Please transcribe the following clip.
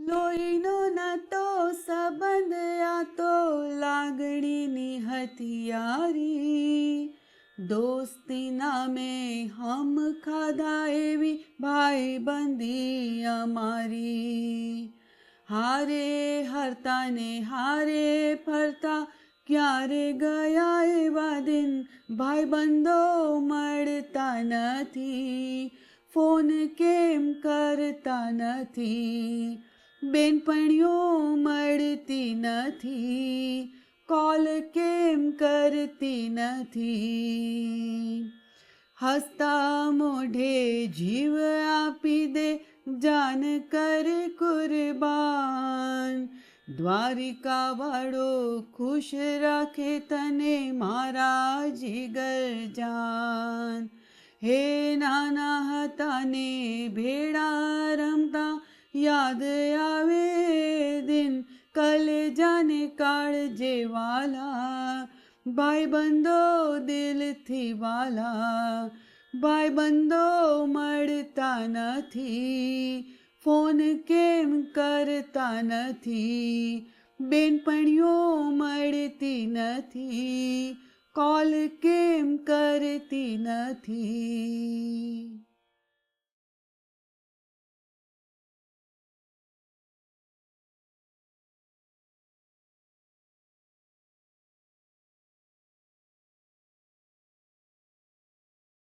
લોહીનો નતો સંબંધ આ તો લાગણીની હથિયારી, દોસ્તી નામે હમ ખાધા એવી ભાઈબંધી અમારી. હારે હરતા ને હારે ફરતા ક્યારે ગયા એવા દિન, ભાઈબંધો મળતા નથી, ફોન કેમ કરતા નથી, બેનપણીઓ મળતી નથી, કોલ કેમ કરતી નથી. હસતા મોઢે જીવ આપી દે જાન કર કુરબાન, દ્વારિકા વાળો ખુશ રાખે તને મારા જીગર જાન. હે નાના હતા ને ભેળા રમતા યાદ આવે દિન, કલેજાને કાળજે વાલા, ભાઈબંધો દિલથી વાલા, ભાઈબંધો મળતા નથી, ફોન કેમ કરતા નથી, બેનપણીઓ મળતી નથી, કોલ કેમ કરતી નથી.